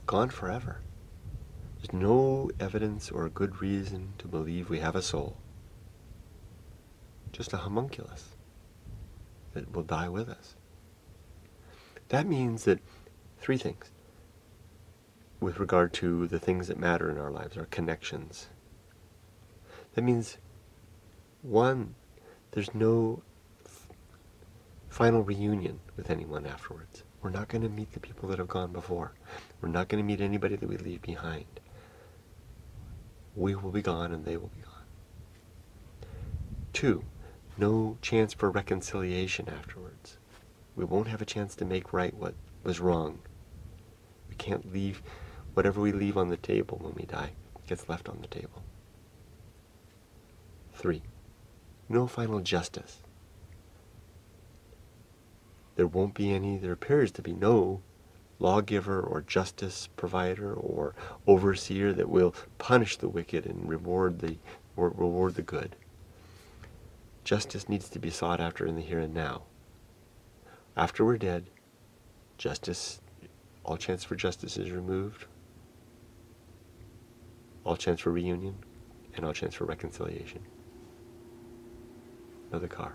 gone forever. There's no evidence or good reason to believe we have a soul. Just a homunculus that will die with us. That means that 3 things. With regard to the things that matter in our lives, our connections. That means, 1, there's no final reunion with anyone afterwards. We're not going to meet the people that have gone before. We're not going to meet anybody that we leave behind. We will be gone and they will be gone. 2, no chance for reconciliation afterwards. We won't have a chance to make right what was wrong. We can't leave. Whatever we leave on the table when we die gets left on the table. 3, no final justice. There won't be any, there appears to be no lawgiver or justice provider or overseer that will punish the wicked and reward the good. Justice needs to be sought after in the here and now. After we're dead, justice, all chance for justice is removed, all chance for reunion, and all chance for reconciliation. Another car.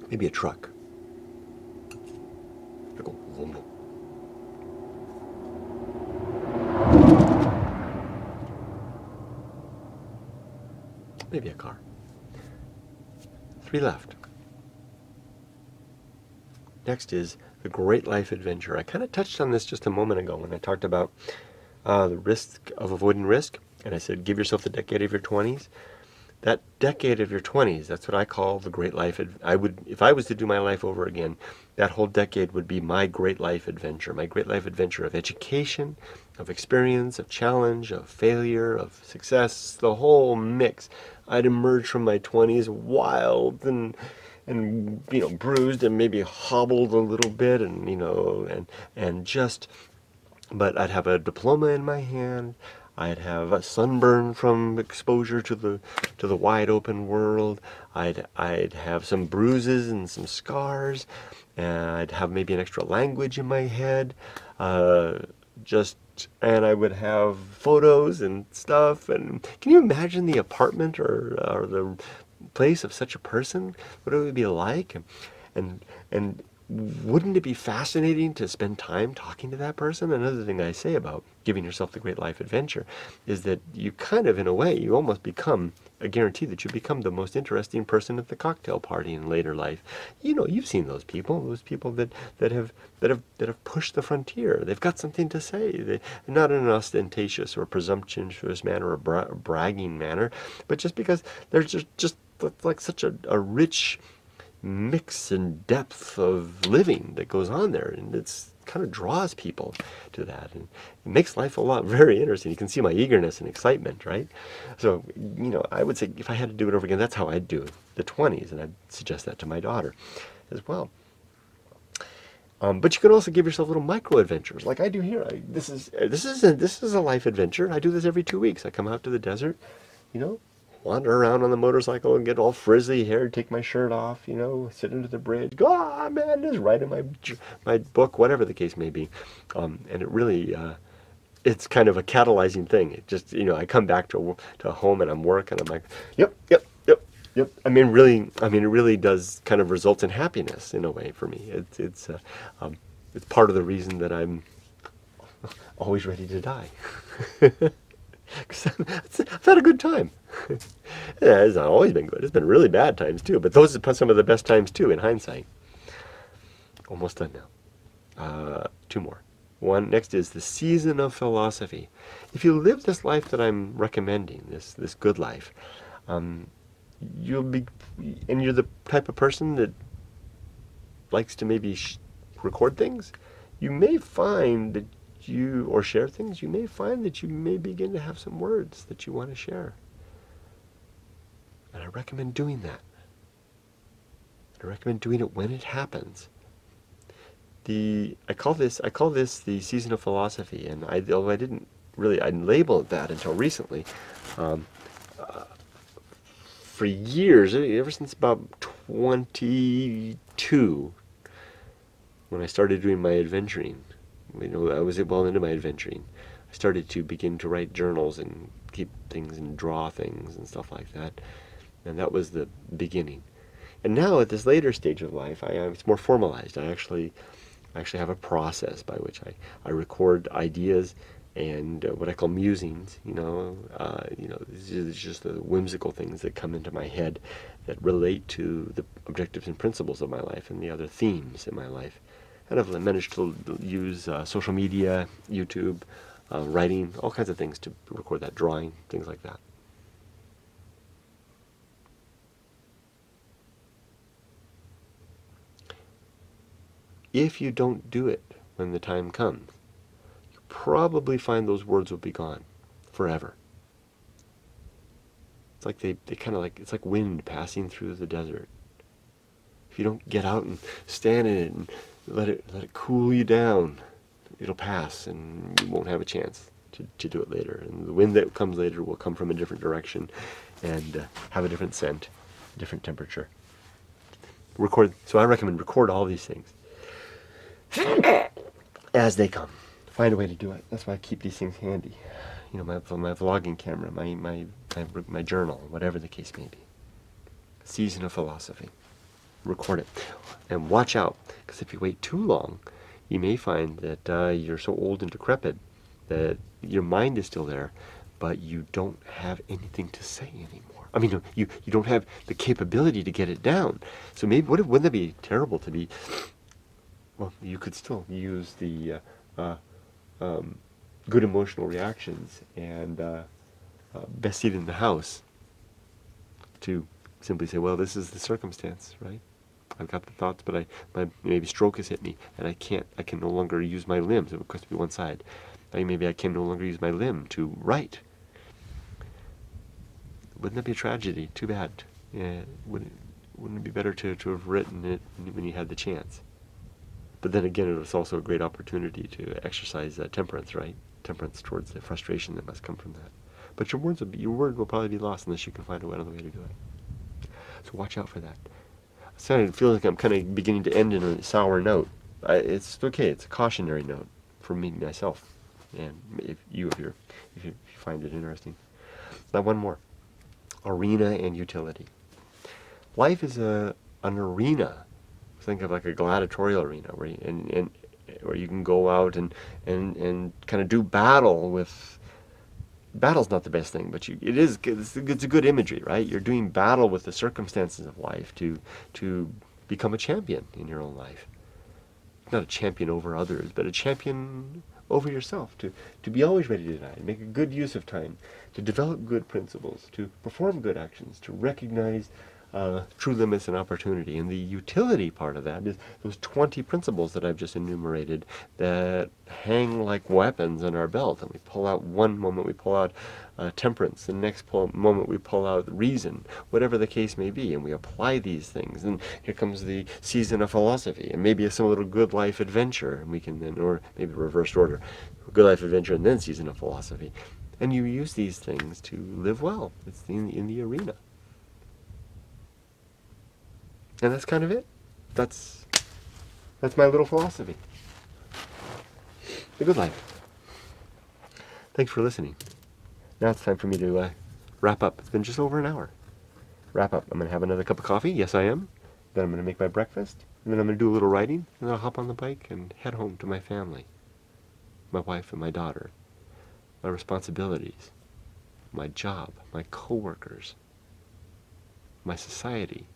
Maybe a truck. Go vroom, vroom. Maybe a car. 3 left. Next is the great life adventure. I kind of touched on this just a moment ago when I talked about the risk of avoiding risk. And I said, give yourself the decade of your 20s. That decade of your 20s, that's what I call the great life. If I was to do my life over again, that whole decade would be my great life adventure. My great life adventure of education, of experience, of challenge, of failure, of success, the whole mix. I'd emerge from my 20s wild and bruised and maybe hobbled a little bit, but I'd have a diploma in my hand. I'd have a sunburn from exposure to the wide open world. I'd have some bruises and some scars. And I'd have maybe an extra language in my head. And I would have photos and stuff. And can you imagine the apartment or the place of such a person? What it would be like? And wouldn't it be fascinating to spend time talking to that person? Another thing I say about giving yourself the great life adventure is that you kind of, in a way, you almost become a guarantee that you become the most interesting person at the cocktail party in later life. You've seen those people that have pushed the frontier. They've got something to say. They're not in an ostentatious or presumptuous manner or bragging manner, but just because there's just like such a rich mix and depth of living that goes on there, and it's kind of draws people to that, and it makes life a lot very interesting. You can see my eagerness and excitement, right? So I would say if I had to do it over again, that's how I'd do the 20s, and I'd suggest that to my daughter as well. But you can also give yourself little micro adventures like I do here. This is a life adventure. I do this every 2 weeks. I come out to the desert, wander around on the motorcycle and get all frizzly hair, take my shirt off, sit under the bridge, go, man, just write in my book, whatever the case may be. And it really, it's kind of a catalyzing thing. It just, I come back to home and I'm working, I'm like, yep. I mean, it really does kind of result in happiness in a way for me. It's part of the reason that I'm always ready to die. Because I've had a good time. Yeah, it's not always been good. It's been really bad times too, but those are some of the best times too in hindsight. Almost done now. 2 more. Next is the season of philosophy. If you live this life that I'm recommending, this good life, you're the type of person that likes to maybe record things, you may find that or share things, you may find that you may begin to have some words that you want to share. And I recommend doing that. I recommend doing it when it happens. I call this the season of philosophy, and although I didn't really label it that until recently, for years, ever since about 22, when I started doing my adventuring, I was well into my adventuring. I started to begin to write journals and keep things and draw things and stuff like that. And that was the beginning. And now at this later stage of life, it's more formalized. I actually have a process by which I record ideas and what I call musings. It's just the whimsical things that come into my head that relate to the objectives and principles of my life and the other themes in my life. And I've managed to use social media, YouTube, writing, all kinds of things to record that, drawing, things like that. If you don't do it when the time comes, you probably find those words will be gone forever. It's like it's like wind passing through the desert. If you don't get out and stand in it and let it cool you down, it'll pass and you won't have a chance to do it later. And the wind that comes later will come from a different direction and have a different scent different temperature. Record. So I recommend record all these things as they come. Find a way to do it. That's why I keep these things handy. You know, my vlogging camera, my journal, whatever the case may be. Season of philosophy. Record it. And watch out, because if you wait too long, you may find that you're so old and decrepit that your mind is still there, but you don't have anything to say anymore. I mean, you don't have the capability to get it down. So maybe, wouldn't that be terrible to be, well, you could still use the good emotional reactions and best seat in the house to simply say, well, this is the circumstance, right? I've got the thoughts, but maybe stroke has hit me, and I can no longer use my limbs. It could be one side. Maybe I can no longer use my limb to write. Wouldn't that be a tragedy? Too bad. Yeah, wouldn't it be better to have written it when you had the chance? But then again, it was also a great opportunity to exercise temperance, right? Temperance towards the frustration that must come from that. But your word will probably be lost unless you can find another way to do it. So watch out for that. I feel like I'm kind of beginning to end in a sour note. It's okay. It's a cautionary note for me myself, and if you find it interesting. Now one more: arena and utility. Life is an arena. Think of like a gladiatorial arena where you can go out and kind of do battle with. Battle's not the best thing, but it's a good imagery, right? You're doing battle with the circumstances of life to become a champion in your own life. Not a champion over others, but a champion over yourself, to be always ready to die, make a good use of time, to develop good principles, to perform good actions, to recognize true limits and opportunity. And the utility part of that is those 20 principles that I've just enumerated that hang like weapons in our belt. And we pull out one moment, we pull out temperance, the next moment we pull out reason, whatever the case may be, and we apply these things. And here comes the season of philosophy, and maybe some little good life adventure, and we can then, or maybe reversed order, good life adventure and then season of philosophy. And you use these things to live well. It's in the arena. And that's kind of it. That's my little philosophy. The good life. Thanks for listening. Now it's time for me to wrap up. It's been just over an hour. Wrap up. I'm going to have another cup of coffee. Yes, I am. Then I'm going to make my breakfast. And then I'm going to do a little writing. And then I'll hop on the bike and head home to my family. My wife and my daughter. My responsibilities. My job. My coworkers. My society.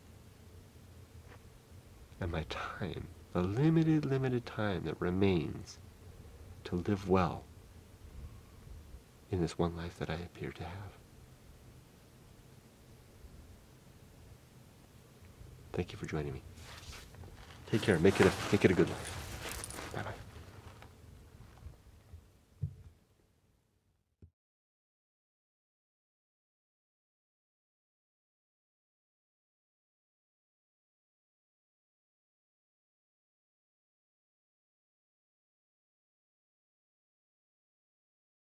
And my time, the limited time that remains to live well in this one life that I appear to have. Thank you for joining me. Take care. Make it a good life. Bye-bye.